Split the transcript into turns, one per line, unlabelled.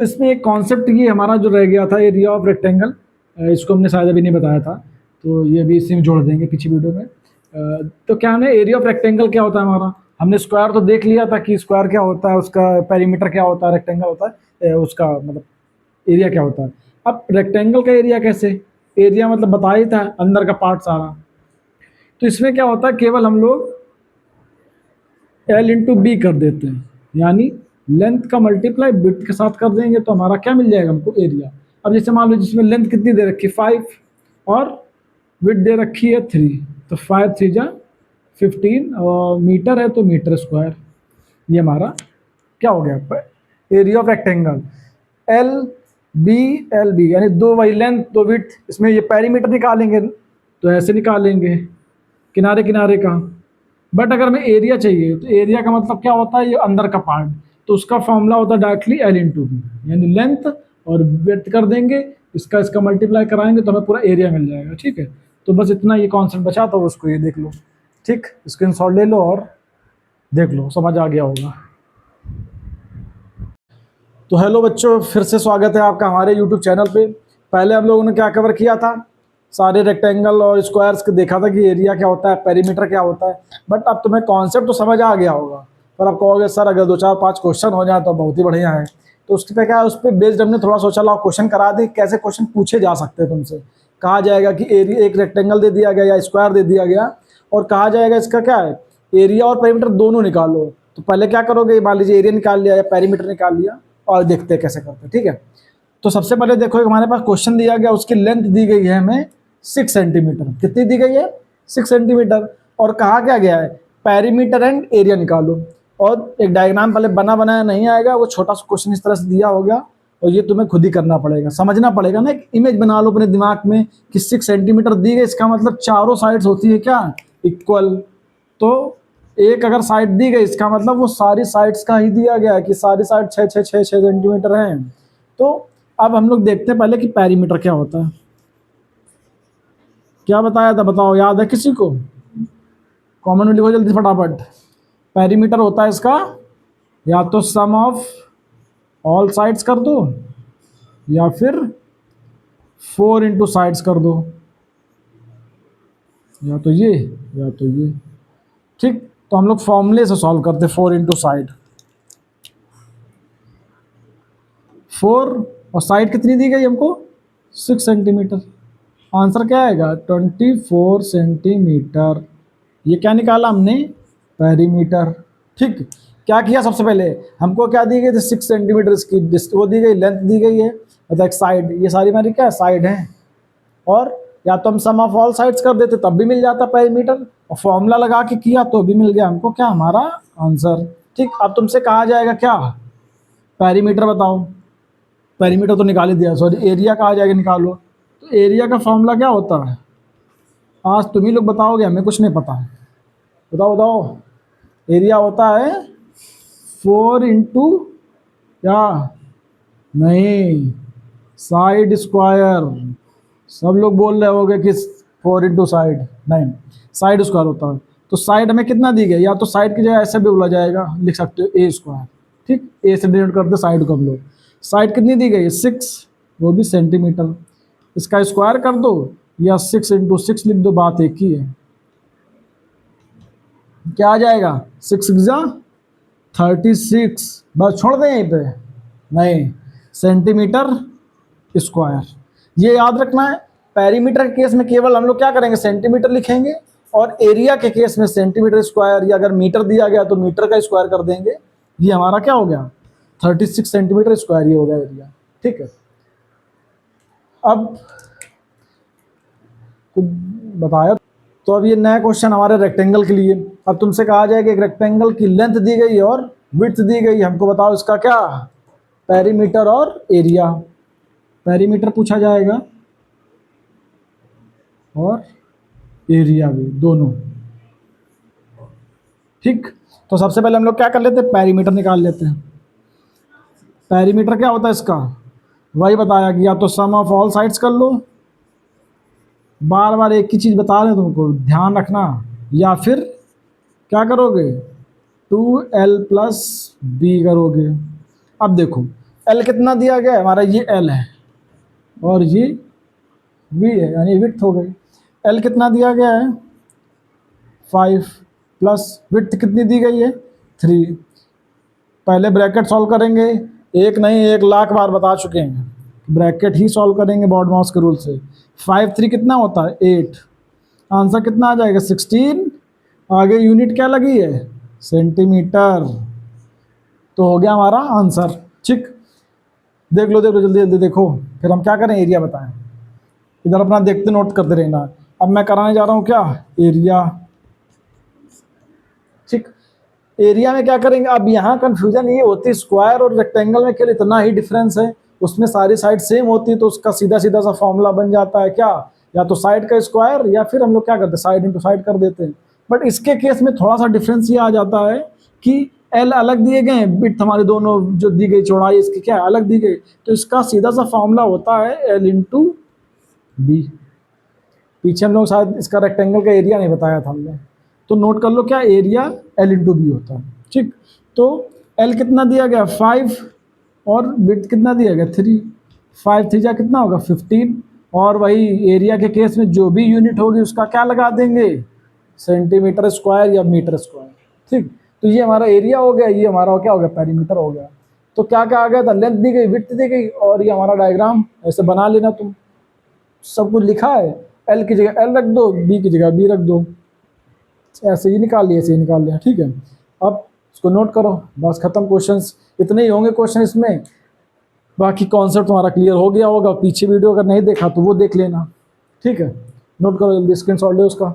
इसमें एक कॉन्सेप्ट ये हमारा जो रह गया था, एरिया ऑफ रेक्टेंगल, इसको हमने शायद अभी नहीं बताया था, तो ये भी इसी में जोड़ देंगे पीछे वीडियो में। तो क्या है, एरिया ऑफ रेक्टेंगल क्या होता है हमारा, हमने स्क्वायर तो देख लिया था कि स्क्वायर क्या होता है, उसका पेरीमीटर क्या होता है, रेक्टेंगल होता है, उसका मतलब एरिया क्या होता है। अब रेक्टेंगल का एरिया कैसे, एरिया मतलब बता ही था, अंदर का पार्ट सारा। तो इसमें क्या होता है, केवल हम लोग एल इंटू बी कर देते हैं, यानी लेंथ का मल्टीप्लाई विड्थ के साथ कर देंगे तो हमारा क्या मिल जाएगा हमको, एरिया। अब जैसे मान लो जिसमें लेंथ कितनी दे रखी है 5 और विड्थ दे रखी है 3, तो 5 3 जा 15 और मीटर है तो मीटर स्क्वायर। ये हमारा क्या हो गया, area of rectangle. L B, L B यानी दो वही लेंथ दो विड्थ, इसमें ये पेरीमीटर निकालेंगे तो ऐसे निकालेंगे किनारे किनारे का। बट अगर हमें एरिया चाहिए तो एरिया का मतलब क्या होता है, ये अंदर का पार्ट, तो उसका फॉर्मूला होता है डायरेक्टली एल इंटू बी, यानी लेंथ और विड्थ कर देंगे, इसका इसका मल्टीप्लाई कराएंगे तो हमें पूरा एरिया मिल जाएगा। ठीक है, तो बस इतना ये कॉन्सेप्ट बचा था, उसको ये देख लो। ठीक, स्क्रीनशॉट ले लो और देख लो, समझ आ गया होगा। तो हेलो बच्चों, फिर से स्वागत है आपका हमारे यूट्यूब चैनल पे। पहले हम लोगों ने क्या कवर किया था, सारे रेक्टेंगल और स्क्वायर्स को देखा था कि एरिया क्या होता है, पेरीमीटर क्या होता है। बट अब तुम्हें कॉन्सेप्ट तो समझ आ गया होगा, पर आप कहोगे सर अगर 2 4 5 क्वेश्चन हो जाए तो बहुत ही बढ़िया है। तो उस पर क्या है, उस पर बेस्ड हमने थोड़ा सोचा लाओ क्वेश्चन करा दे, कैसे क्वेश्चन पूछे जा सकते हैं तुमसे। कहा जाएगा कि एरिया, एक रेक्टेंगल दे दिया गया या स्क्वायर दे दिया गया, और कहा जाएगा इसका क्या है, एरिया और पेरीमीटर दोनों निकालो। तो पहले क्या करोगे, मान लीजिए एरिया निकाल लिया या पेरीमीटर निकाल लिया, और देखते हैं कैसे करते हैं। ठीक है, तो सबसे पहले देखो हमारे पास क्वेश्चन दिया गया, उसकी लेंथ दी गई है हमें 6 सेंटीमीटर। कितनी दी गई है, 6 सेंटीमीटर। और कहा क्या गया है, पेरीमीटर एंड एरिया निकालो। और एक डायग्राम पहले बना बनाया नहीं आएगा, वो छोटा सा क्वेश्चन इस तरह से दिया होगा, और ये तुम्हें खुद ही करना पड़ेगा, समझना पड़ेगा ना। एक इमेज बना लो अपने दिमाग में कि 6 सेंटीमीटर दी गई, इसका मतलब चारों साइड्स होती है क्या, इक्वल। तो एक अगर साइड दी गई, इसका मतलब वो सारी साइड्स का ही दिया गया है कि सारी साइड 6 सेंटीमीटर हैं। तो अब हम लोग देखते हैं पहले कि पेरीमीटर क्या होता है। क्या बताया था, बताओ, याद है किसी को? कॉमन में लिखो जल्दी फटाफट। पेरीमीटर होता है इसका, या तो सम ऑफ ऑल साइड्स कर दो, या फिर 4 इंटू साइड्स कर दो, या तो ये या तो ये। ठीक, तो हम लोग फॉर्मूले से सॉल्व करते हैं। 4 इंटू साइड, 4 और साइड कितनी दी गई हमको, 6 सेंटीमीटर। आंसर क्या आएगा, 24 सेंटीमीटर। ये क्या निकाला हमने, पेरीमीटर। ठीक, क्या किया सबसे पहले, हमको क्या दी गई थी, 6 सेंटीमीटर इसकी वो दी गई, लेंथ दी गई है, मतलब एक साइड, ये सारी हमारी क्या साइड है। और या तो हम सम ऑफ ऑल साइड्स कर देते तब भी मिल जाता पेरीमीटर, और फॉर्मूला लगा के किया तो भी मिल गया हमको क्या, हमारा आंसर। ठीक, अब तुमसे कहा जाएगा क्या, पेरीमीटर बताओ। पेरीमीटर तो निकाल ही दिया, सॉरी एरिया कहा जाएगा निकालो। तो एरिया का फॉर्मूला क्या होता है, आज तुम ही लोग बताओगे, हमें कुछ नहीं पता है। बताओ बताओ, एरिया होता है 4 इंटू, क्या, नहीं, साइड स्क्वायर। सब लोग बोल रहे होंगे कि 4 इंटू साइड, नहीं, साइड स्क्वायर होता है। तो साइड हमें कितना दी गई, या तो साइड की जगह ऐसे भी बोला जाएगा, लिख सकते हो ए स्क्वायर। ठीक, ए से डिनोट करते साइड को हम लोग। साइड कितनी दी गई है, 6, वो भी सेंटीमीटर। इसका स्क्वायर कर दो या 6 इंटू 6 लिख दो, बात एक ही है। क्या आ जाएगा, 6 6 जा 36, बस छोड़ दें यहीं पे, नहीं, सेंटीमीटर स्क्वायर। ये याद रखना है, पेरीमीटर के केस में केवल हम लोग क्या करेंगे, सेंटीमीटर लिखेंगे, और एरिया के केस में सेंटीमीटर स्क्वायर, या अगर मीटर दिया गया तो मीटर का स्क्वायर कर देंगे। ये हमारा क्या हो गया, 36 सेंटीमीटर स्क्वायर, ये हो गया एरिया। ठीक है, अब कुछ बताया, तो अब ये नया क्वेश्चन हमारे रेक्टेंगल के लिए। अब तुमसे कहा जाए कि एक रेक्टेंगल की लेंथ दी गई है और विड्थ दी गई है, हमको बताओ इसका क्या, पेरीमीटर और एरिया। पेरीमीटर पूछा जाएगा और एरिया भी, दोनों। ठीक, तो सबसे पहले हम लोग क्या कर लेते हैं, पेरीमीटर निकाल लेते हैं। पेरीमीटर क्या होता है इसका, वही बताया कि या तो सम ऑफ ऑल साइड्स कर लो, बार बार एक ही चीज़ बता रहे हैं तुमको, ध्यान रखना, या फिर क्या करोगे, 2l प्लस बी करोगे। अब देखो, एल कितना दिया गया है हमारा, ये एल है और ये वी है, यानी विड्थ हो गई। एल कितना दिया गया है 5 प्लस विड्थ कितनी दी गई है 3। पहले ब्रैकेट सॉल्व करेंगे, एक नहीं 1,00,000 बार बता चुके हैं, ब्रैकेट ही सॉल्व करेंगे बॉर्ड माउस के रूल से। 5 3 कितना होता है 8, आंसर कितना आ जाएगा 16। आगे यूनिट क्या लगी है सेंटीमीटर, तो हो गया हमारा आंसर। ठीक, देख लो जल्दी जल्दी देखो, फिर हम क्या करें एरिया बताएं। इधर अपना देखते नोट करते रहना। अब मैं कराने जा रहा हूँ क्या एरिया। ठीक, एरिया में क्या करेंगे, अब यहाँ कंफ्यूजन ये होती स्क्वायर और रेक्टेंगल में केवल इतना ही डिफरेंस है, उसमें सारी साइड सेम होती तो उसका सीधा सीधा सा फॉर्मूला बन जाता है क्या, या तो साइड का स्क्वायर या फिर हम लोग क्या करते हैं साइड इंटू साइड कर देते हैं। बट इसके केस में थोड़ा सा डिफरेंस ये आ जाता है कि एल अलग दिए गए हैं, विड्थ हमारे दोनों जो दी गई चौड़ाई इसकी क्या अलग दी गई, तो इसका सीधा सा फॉर्मूला होता है एल इंटू बी। पीछे हम लोग शायद इसका रेक्टेंगल का एरिया नहीं बताया था हमने, तो नोट कर लो क्या एरिया एल इंटू बी होता है। ठीक, तो एल कितना दिया गया 5 और विड्थ कितना दिया गया 3, 5 3 जा कितना होगा 15, और वही एरिया के केस में जो भी यूनिट होगी उसका क्या लगा देंगे सेंटीमीटर स्क्वायर या मीटर स्क्वायर। ठीक, तो ये हमारा एरिया हो गया, ये हमारा क्या हो गया पेरीमीटर हो गया। तो क्या क्या आ गया था, लेंथ दी गई विड्थ दी गई, और ये हमारा डायग्राम ऐसे बना लेना तुम, सब कुछ लिखा है, एल की जगह एल रख दो, बी की जगह बी रख दो, ऐसे ही निकाल लिया ऐसे ही निकाल लिया। ठीक है, अब इसको नोट करो, बस खत्म, क्वेश्चंस इतने ही होंगे क्वेश्चन इसमें। बाकी कॉन्सेप्ट तुम्हारा क्लियर हो गया होगा, पीछे वीडियो अगर नहीं देखा तो वो देख लेना। ठीक है, नोट करो जल्दी, स्क्रीनशॉट ले उसका।